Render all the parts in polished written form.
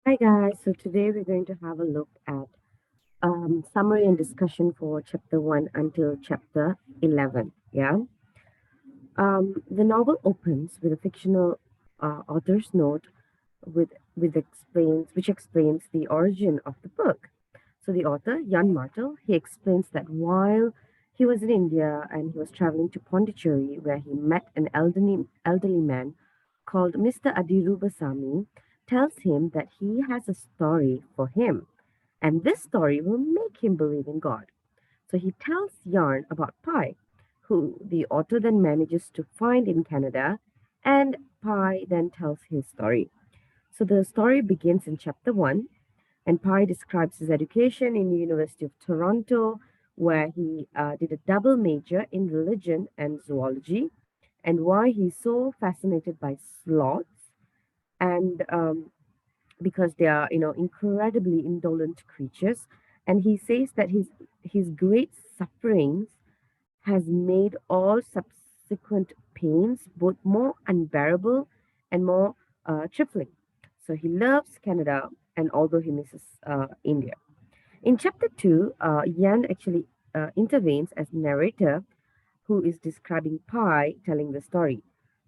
Hi guys, so today we're going to have a look at summary and discussion for chapter 1 until chapter 11. Yeah. The novel opens with a fictional author's note which explains the origin of the book. So the author, Jan Martel, he explains that while he was in India and he was traveling to Pondicherry, where he met an elderly man called Mr. Adirubasamy, tells him that he has a story for him, and this story will make him believe in God. So he tells Yarn about Pi, who the author then manages to find in Canada, and Pi then tells his story. So the story begins in chapter 1, and Pi describes his education in the University of Toronto, where he did a double major in religion and zoology, and why he's so fascinated by sloths, and because they are, incredibly indolent creatures. And he says that his great sufferings has made all subsequent pains both more unbearable and more trifling. So he loves Canada, and although he misses India. In chapter 2, Yan actually intervenes as narrator who is describing Pi telling the story.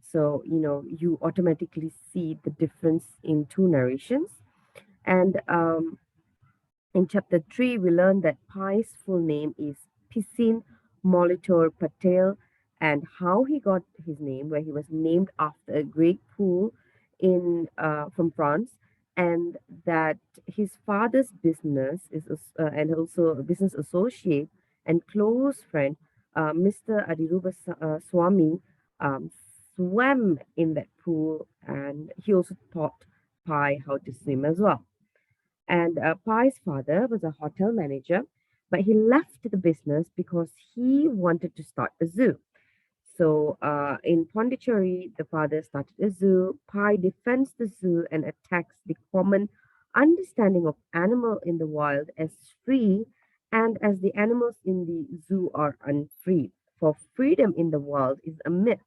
So, you automatically see the difference in two narrations. And in chapter 3, we learn that Pi's full name is Pisin Molitor Patel, and how he got his name, where he was named after a great pool from France, and that his father's business and also a business associate and close friend, Mr. Swami, um, swam in that pool, and he also taught Pi how to swim as well. And Pai's father was a hotel manager, but he left the business because he wanted to start a zoo. So in Pondicherry, the father started a zoo. Pai defends the zoo and attacks the common understanding of animal in the wild as free and as the animals in the zoo are unfree. For freedom in the wild is a myth,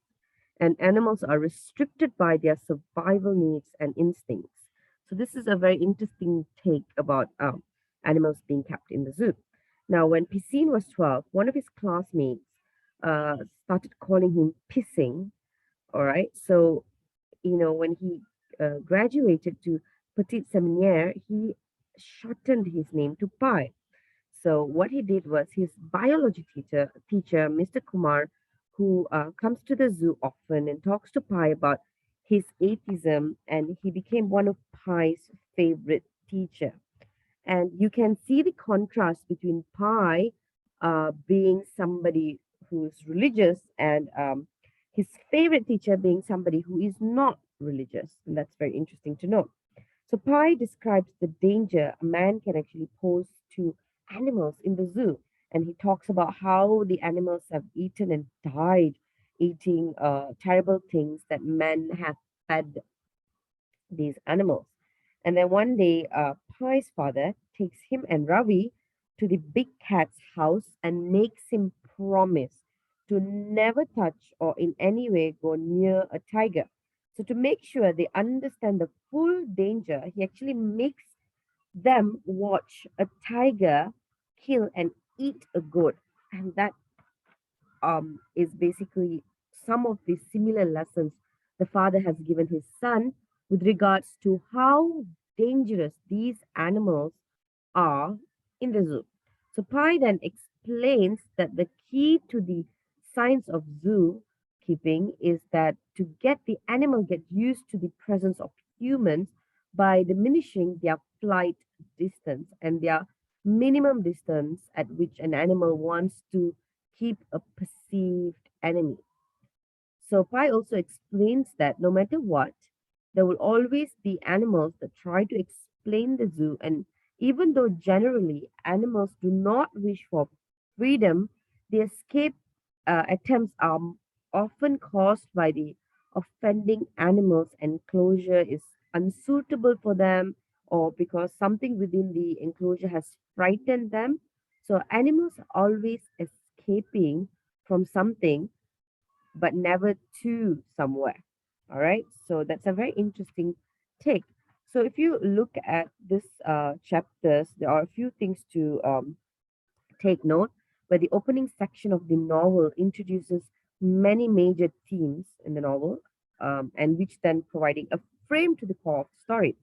and animals are restricted by their survival needs and instincts. So, this is a very interesting take about animals being kept in the zoo. Now, when Piscine was 12, one of his classmates started calling him Pissing. All right. So, when he graduated to Petit Seminaire, he shortened his name to Pi. So what he did was his biology teacher, Mr. Kumar, who comes to the zoo often and talks to Pi about his atheism, and he became one of Pi's favorite teacher. And you can see the contrast between Pi being somebody who's religious and his favorite teacher being somebody who is not religious. And that's very interesting to know. So Pi describes the danger a man can actually pose to animals in the zoo. And he talks about how the animals have eaten and died eating terrible things that men have fed these animals. And then one day, Pi's father takes him and Ravi to the big cat's house and makes him promise to never touch or in any way go near a tiger. So, to make sure they understand the full danger, he actually makes them watch a tiger kill and eat a goat. And that is basically some of the similar lessons the father has given his son with regards to how dangerous these animals are in the zoo. So Pai then explains that the key to the science of zoo keeping is that to get the animal get used to the presence of humans by diminishing their flight distance and their minimum distance at which an animal wants to keep a perceived enemy. So Pai also explains that no matter what, there will always be animals that try to explain the zoo, and even though generally animals do not wish for freedom, the escape attempts are often caused by the offending animals' enclosure is unsuitable for them, or because something within the enclosure has frightened them. So animals are always escaping from something but never to somewhere. All right. So that's a very interesting take. So if you look at this chapters, there are a few things to take note, where the opening section of the novel introduces many major themes in the novel, and which then providing a frame to the core of the story.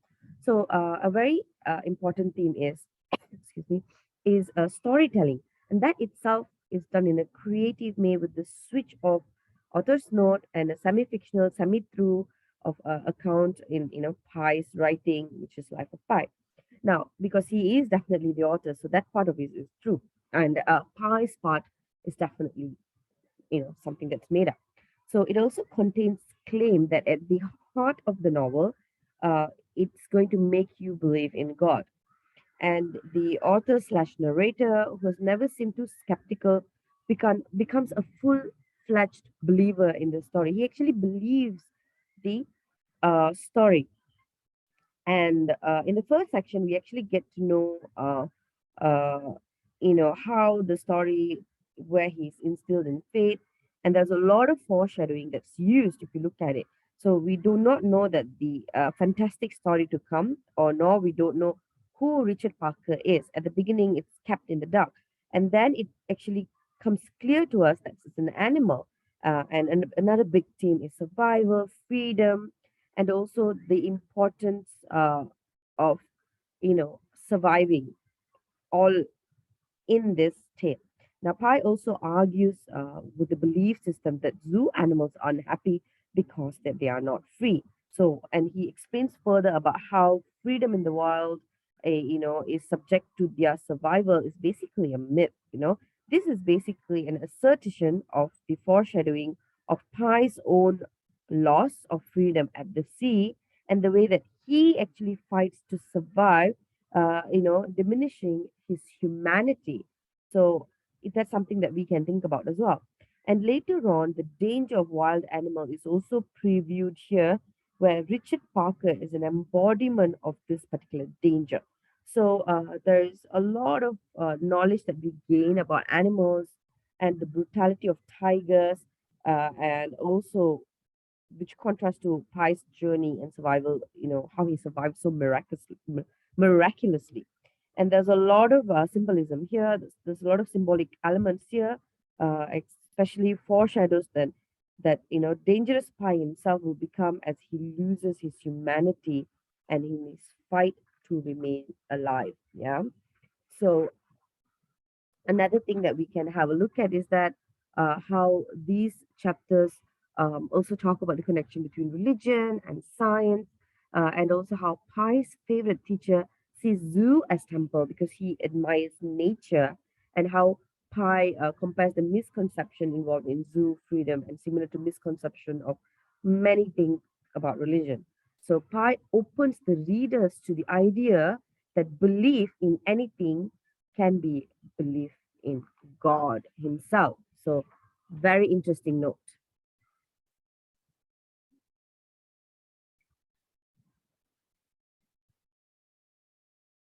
So, a very important theme is, excuse me, is storytelling, and that itself is done in a creative way with the switch of author's note and a semi-fictional, semi-true of account in Pye's writing, which is Life of Pi. Now, because he is definitely the author, so that part of it is true. And Pie's part is definitely, something that's made up. So it also contains claim that at the heart of the novel, it's going to make you believe in God. And the author slash narrator, who has never seemed too skeptical, becomes a full-fledged believer in the story. He actually believes the story, and in the first section, we actually get to know, how the story, where he's instilled in faith, and there's a lot of foreshadowing that's used if you look at it. So we do not know that the fantastic story to come, or nor we don't know who Richard Parker is. At the beginning, it's kept in the dark, and then it actually comes clear to us that it's an animal. And another big theme is survival, freedom, and also the importance of surviving all in this tale. Now, Pai also argues with the belief system that zoo animals are unhappy because that they are not free. So, and he explains further about how freedom in the wild, is subject to their survival is basically a myth. This is basically an assertion of the foreshadowing of Pai's own loss of freedom at the sea, and the way that he actually fights to survive, diminishing his humanity. So that's something that we can think about as well. And later on, the danger of wild animal is also previewed here, where Richard Parker is an embodiment of this particular danger. So there's a lot of knowledge that we gain about animals and the brutality of tigers, and also which contrasts to Pi's journey and survival, how he survived so miraculously. And there's a lot of symbolism here. There's a lot of symbolic elements here, especially foreshadows that dangerous Pi himself will become as he loses his humanity and in his fight to remain alive. Yeah. So another thing that we can have a look at is that how these chapters also talk about the connection between religion and science, and also how Pi's favorite teacher sees zoo as temple because he admires nature, and how Pi compares the misconception involved in zoo freedom and similar to misconception of many things about religion. So Pi opens the readers to the idea that belief in anything can be belief in God Himself. So, very interesting note.